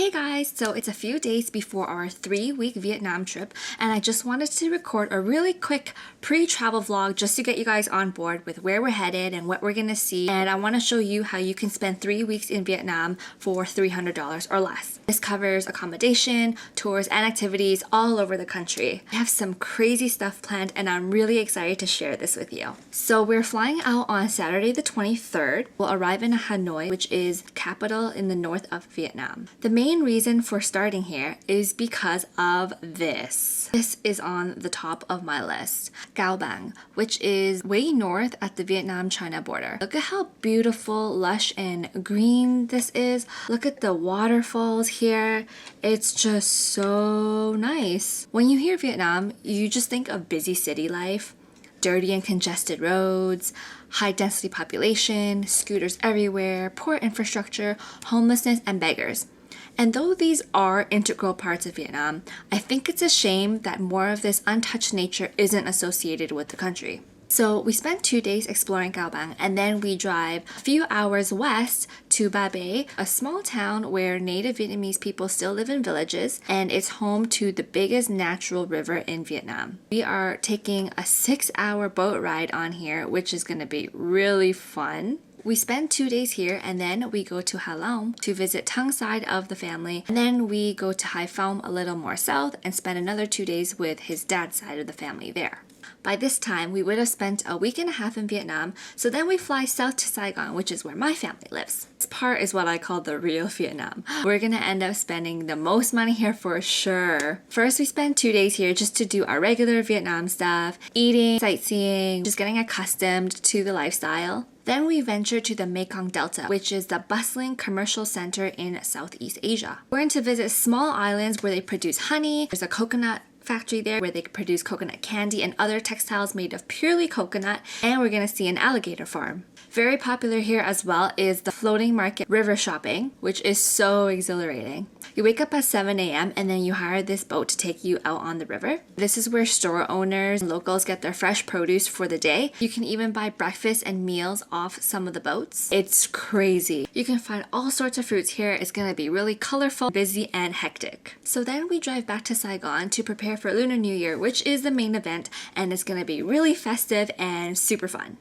Hey guys, so it's a few days before our 3-week Vietnam trip and I just wanted to record a really quick pre-travel vlog just to get you guys on board with where we're headed and what we're gonna see, and I want to show you how you can spend 3 weeks in Vietnam for $300 or less. This covers accommodation, tours, and activities all over the country. I have some crazy stuff planned and I'm really excited to share this with you. So we're flying out on Saturday the 23rd. We'll arrive in Hanoi, which is capital in the north of Vietnam. The main reason for starting here is because of this. This is on the top of my list. Cao Bang, which is way north at the Vietnam-China border. Look at how beautiful, lush, and green this is. Look at the waterfalls here. It's just so nice. When you hear Vietnam, you just think of busy city life, dirty and congested roads, high density population, scooters everywhere, poor infrastructure, homelessness, and beggars. And though these are integral parts of Vietnam, I think it's a shame that more of this untouched nature isn't associated with the country. So we spent 2 days exploring Cao Bang, and then we drive a few hours west to Ba Be, a small town where native Vietnamese people still live in villages, and it's home to the biggest natural river in Vietnam. We are taking a 6-hour boat ride on here, which is going to be really fun. We spend 2 days here and then we go to Ha Long to visit Thang's side of the family, and then we go to Hai Phong a little more south and spend another 2 days with his dad's side of the family there. By this time, we would have spent a week and a half in Vietnam, so then we fly south to Sai Gon, which is where my family lives. This part is what I call the real Vietnam. We're gonna end up spending the most money here for sure. First, we spend 2 days here just to do our regular Vietnam stuff, eating, sightseeing, just getting accustomed to the lifestyle. Then we venture to the Mekong Delta, which is the bustling commercial center in Southeast Asia. We're going to visit small islands where they produce honey. There's a coconut factory there where they produce coconut candy and other textiles made of purely coconut, and we're going to see an alligator farm. Very popular here as well is the floating market river shopping, which is so exhilarating. You wake up at 7 a.m. and then you hire this boat to take you out on the river. This is where store owners and locals get their fresh produce for the day. You can even buy breakfast and meals off some of the boats. It's crazy. You can find all sorts of fruits here. It's going to be really colorful, busy, and hectic. So then we drive back to Sai Gon to prepare for Lunar New Year, which is the main event, and it's going to be really festive and super fun.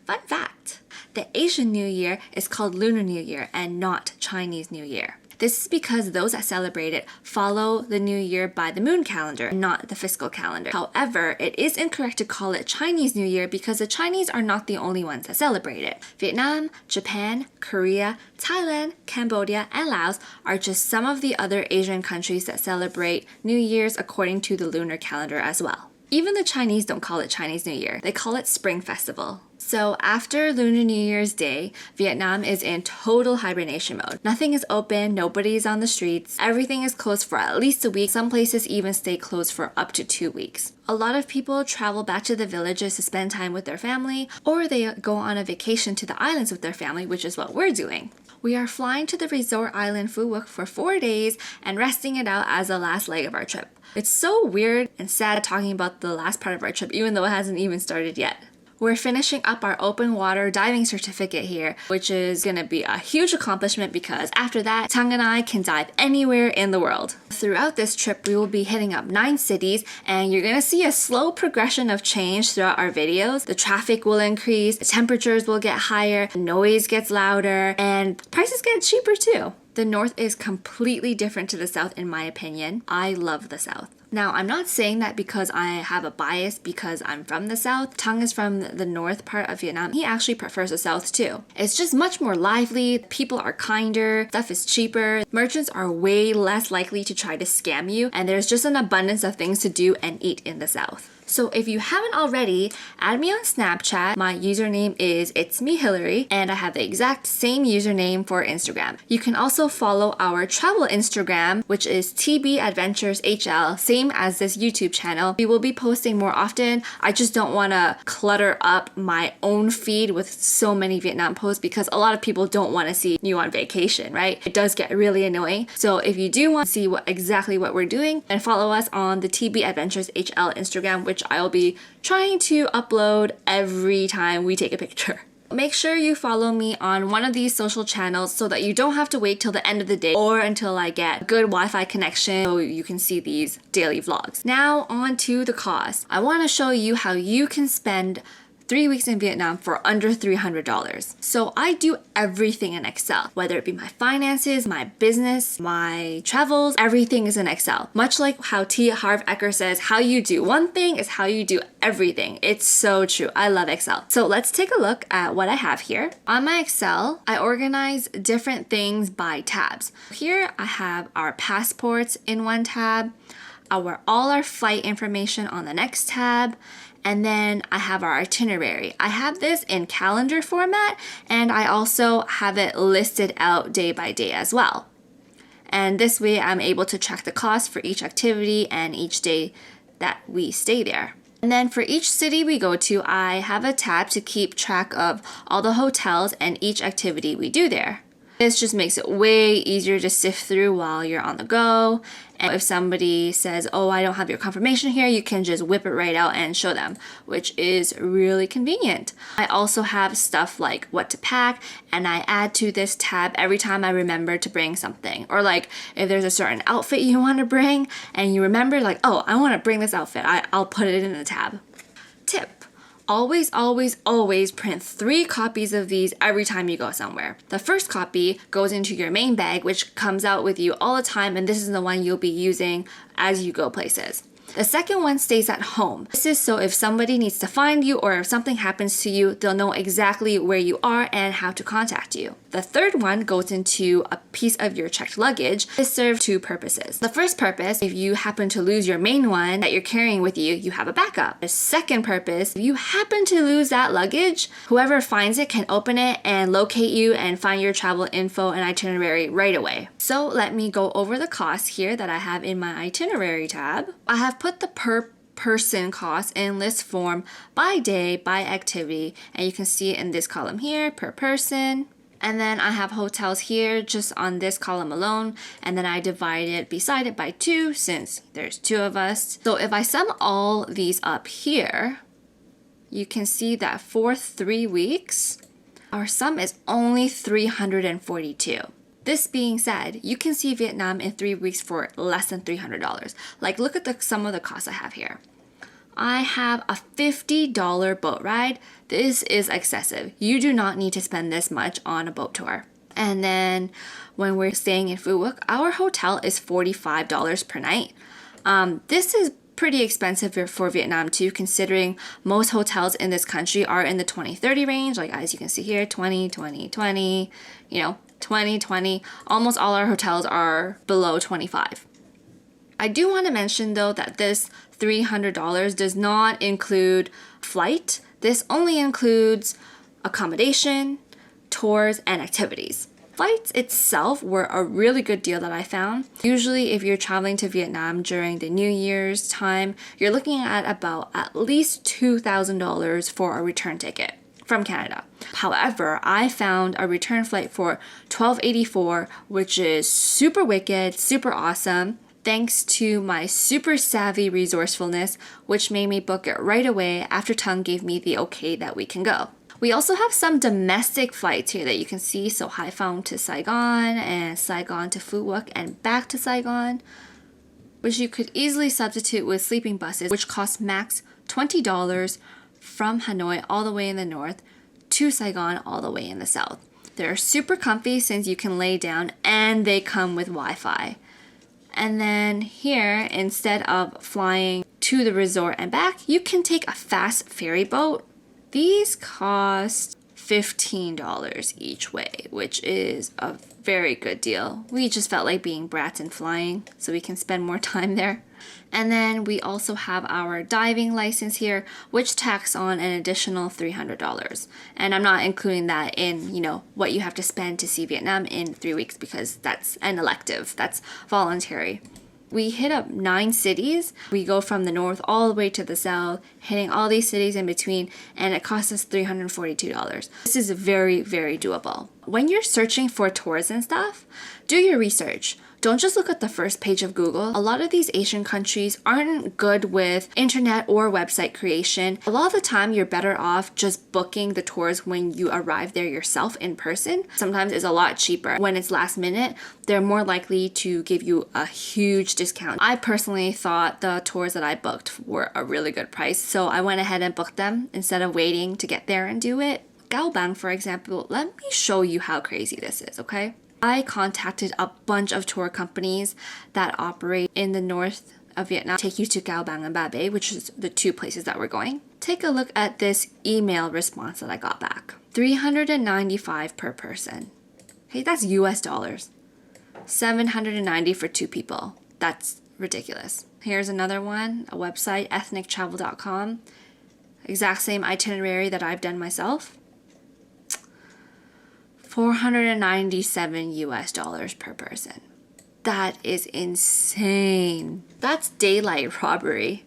Fun fact, the Asian New Year is called Lunar New Year and not Chinese New Year. This is because those that celebrate it follow the New Year by the moon calendar, not the fiscal calendar. However, it is incorrect to call it Chinese New Year because the Chinese are not the only ones that celebrate it. Vietnam, Japan, Korea, Thailand, Cambodia, and Laos are just some of the other Asian countries that celebrate New Year's according to the lunar calendar as well. Even the Chinese don't call it Chinese New Year. They call it Spring Festival. So after Lunar New Year's Day, Vietnam is in total hibernation mode. Nothing is open, nobody is on the streets, everything is closed for at least a week. Some places even stay closed for up to 2 weeks. A lot of people travel back to the villages to spend time with their family, or they go on a vacation to the islands with their family, which is what we're doing. We are flying to the resort island Phu Quoc for 4 days and resting it out as the last leg of our trip. It's so weird and sad talking about the last part of our trip, even though it hasn't even started yet. We're finishing up our open water diving certificate here, which is going to be a huge accomplishment because after that, Thang and I can dive anywhere in the world. Throughout this trip, we will be hitting up 9 cities, and you're going to see a slow progression of change throughout our videos. The traffic will increase, the temperatures will get higher, the noise gets louder, and prices get cheaper too. The north is completely different to the south in my opinion. I love the south. Now, I'm not saying that because I have a bias because I'm from the south. Thang is from the north part of Vietnam. He actually prefers the south too. It's just much more lively, people are kinder, stuff is cheaper, merchants are way less likely to try to scam you, and there's just an abundance of things to do and eat in the south. So if you haven't already, add me on Snapchat. My username is It's Me Hillary, and I have the exact same username for Instagram. You can also follow our travel Instagram, which is TB Adventures HL, same as this YouTube channel. We will be posting more often. I just don't want to clutter up my own feed with so many Vietnam posts because a lot of people don't want to see you on vacation, right? It does get really annoying. So if you do want to see exactly what we're doing, then follow us on the TB Adventures HL Instagram, which I'll be trying to upload every time we take a picture. Make sure you follow me on one of these social channels so that you don't have to wait till the end of the day or until I get a good Wi-Fi connection so you can see these daily vlogs. Now on to the cost. I want to show you how you can spend 3 weeks in Vietnam for under $300. So I do everything in Excel, whether it be my finances, my business, my travels, everything is in Excel. Much like how T. Harv Eker says, how you do one thing is how you do everything. It's so true. I love Excel. So let's take a look at what I have here. On my Excel, I organize different things by tabs. Here I have our passports in one tab, all our flight information on the next tab, and then I have our itinerary. I have this in calendar format, and I also have it listed out day by day as well. And this way I'm able to track the cost for each activity and each day that we stay there. And then for each city we go to, I have a tab to keep track of all the hotels and each activity we do there. This just makes it way easier to sift through while you're on the go. And if somebody says, oh, I don't have your confirmation here, you can just whip it right out and show them, which is really convenient. I also have stuff like what to pack, and I add to this tab every time I remember to bring something. Or like if there's a certain outfit you want to bring and you remember like, oh, I want to bring this outfit, I'll put it in the tab. Tip. Always, always, always print 3 copies of these every time you go somewhere. The first copy goes into your main bag, which comes out with you all the time, and this is the one you'll be using as you go places. The second one stays at home. This is so if somebody needs to find you or if something happens to you, they'll know exactly where you are and how to contact you. The third one goes into a piece of your checked luggage. This serves 2 purposes. The first purpose, if you happen to lose your main one that you're carrying with you, you have a backup. The second purpose, if you happen to lose that luggage, whoever finds it can open it and locate you and find your travel info and itinerary right away. So let me go over the costs here that I have in my itinerary tab. I have put the per person cost in list form by day, by activity, and you can see it in this column here, per person. And then I have hotels here just on this column alone, and then I divide it beside it by 2 since there's 2 of us. So if I sum all these up here, you can see that for 3 weeks, our sum is only $342. This being said, you can see Vietnam in 3 weeks for less than $300. Like, look at some of the costs I have here. I have a $50 boat ride. This is excessive. You do not need to spend this much on a boat tour. And then when we're staying in Phu Quoc, our hotel is $45 per night. This is pretty expensive for Vietnam too, considering most hotels in this country are in the 20-30 range. Like as you can see here, 20, 20, 20, 20, 20. Almost all our hotels are below 25. I do want to mention though that this $300 does not include flight. This only includes accommodation, tours, and activities. Flights itself were a really good deal that I found. Usually if you're traveling to Vietnam during the New Year's time, you're looking at about at least $2,000 for a return ticket from Canada. However, I found a return flight for $1,284, which is super wicked, super awesome, thanks to my super savvy resourcefulness, which made me book it right away after Tung gave me the okay that we can go. We also have some domestic flights here that you can see. So Haiphong to Saigon and Saigon to Phu Quoc and back to Saigon, which you could easily substitute with sleeping buses, which cost max $20 from Hanoi all the way in the north to Saigon all the way in the south. They're super comfy since you can lay down and they come with Wi-Fi. And then here, instead of flying to the resort and back, you can take a fast ferry boat. These cost $15 each way, which is a very good deal. We just felt like being brats and flying, so we can spend more time there. And then we also have our diving license here, which tacks on an additional $300. And I'm not including that in, what you have to spend to see Vietnam in 3 weeks because that's an elective, that's voluntary. We hit up 9 cities. We go from the north all the way to the south, hitting all these cities in between, and it costs us $342. This is very, very doable. When you're searching for tours and stuff, do your research. don't just look at the first page of Google. A lot of these Asian countries aren't good with internet or website creation. A lot of the time, you're better off just booking the tours when you arrive there yourself in person. Sometimes it's a lot cheaper. When it's last minute, they're more likely to give you a huge discount. I personally thought the tours that I booked were a really good price, so I went ahead and booked them instead of waiting to get there and do it. Cao Bang, for example, let me show you how crazy this is, okay? I contacted a bunch of tour companies that operate in the north of Vietnam, take you to Cao Bang and Ba Be, which is the two places that we're going. Take a look at this email response that I got back. $395 per person. Hey, that's US dollars. $790 for 2 people. That's ridiculous. Here's another one, a website, ethnictravel.com. Exact same itinerary that I've done myself. $497 US dollars per person. That is insane. That's daylight robbery.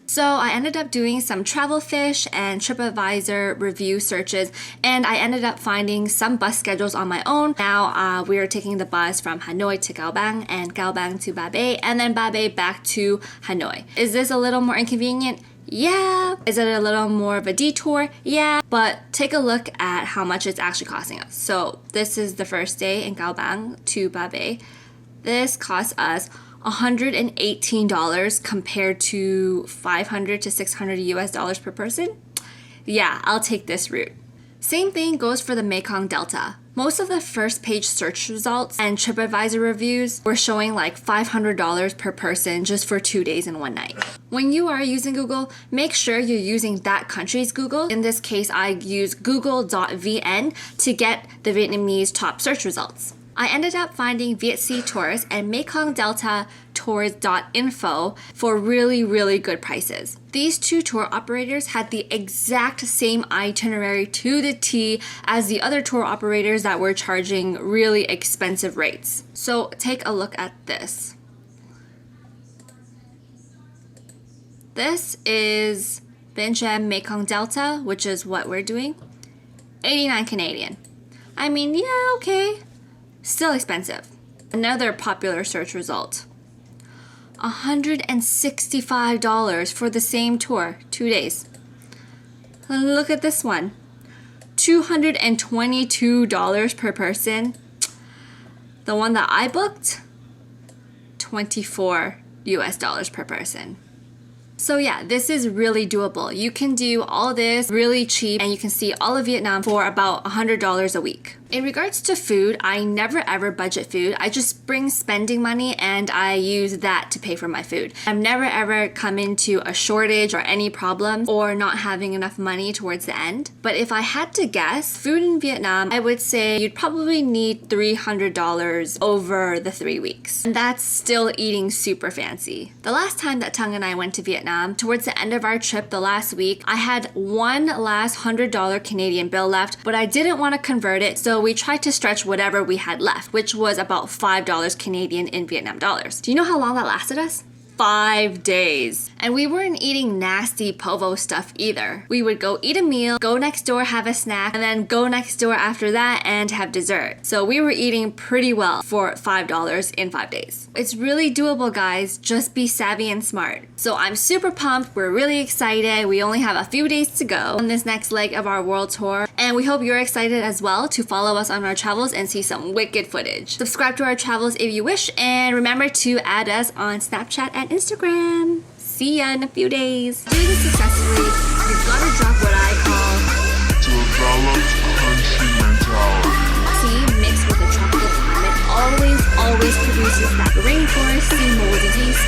So I ended up doing some travel fish and TripAdvisor review searches, and I ended up finding some bus schedules on my own. Now we are taking the bus from Hanoi to Cao Bang and Cao Bang to Ba Be, and then Ba Be back to Hanoi. Is this a little more inconvenient? Yeah. Is it a little more of a detour? Yeah. But take a look at how much it's actually costing us. So this is the first day in Cao Bang to Ba Be. This costs us $118 compared to $500 to $600 US dollars per person. Yeah, I'll take this route. Same thing goes for the Mekong Delta. Most of the first page search results and TripAdvisor reviews were showing like $500 per person just for 2 days and 1 night. When you are using Google, make sure you're using that country's Google. In this case, I use google.vn to get the Vietnamese top search results. I ended up finding Viet Sea Tours and Mekong Delta Tours.info for really, really good prices. These 2 tour operators had the exact same itinerary to the T as the other tour operators that were charging really expensive rates. So take a look at this. This is Viet Nam Mekong Delta, which is what we're doing. 89 Canadian. I mean, yeah, okay. Still expensive. Another popular search result. $165 for the same tour, 2 days. Look at this one. $222 per person. The one that I booked, $24 US dollars per person. So yeah, this is really doable. You can do all this really cheap and you can see all of Vietnam for about $100 a week. In regards to food, I never ever budget food. I just bring spending money and I use that to pay for my food. I've never ever come into a shortage or any problems or not having enough money towards the end. But if I had to guess, food in Vietnam, I would say you'd probably need $300 over the 3 weeks. And that's still eating super fancy. The last time that Tung and I went to Vietnam, towards the end of our trip the last week, I had one last $100 Canadian bill left, but I didn't want to convert it, so we tried to stretch whatever we had left, which was about $5 Canadian in Vietnam dollars. Do you know how long that lasted us? 5 days. And we weren't eating nasty povo stuff either. We would go eat a meal, go next door, have a snack, and then go next door after that and have dessert. So we were eating pretty well for $5 in 5 days. It's really doable, guys. Just be savvy and smart. So I'm super pumped. We're really excited. We only have a few days to go on this next leg of our world tour. And we hope you're excited as well to follow us on our travels and see some wicked footage. Subscribe to our travels if you wish, and remember to add us on Snapchat and Instagram. See ya in a few days. Doing this successfully, you've got to drop what I call developed country mentality. Mixed with a tropical climate always produces that rainforest, sea mold disease,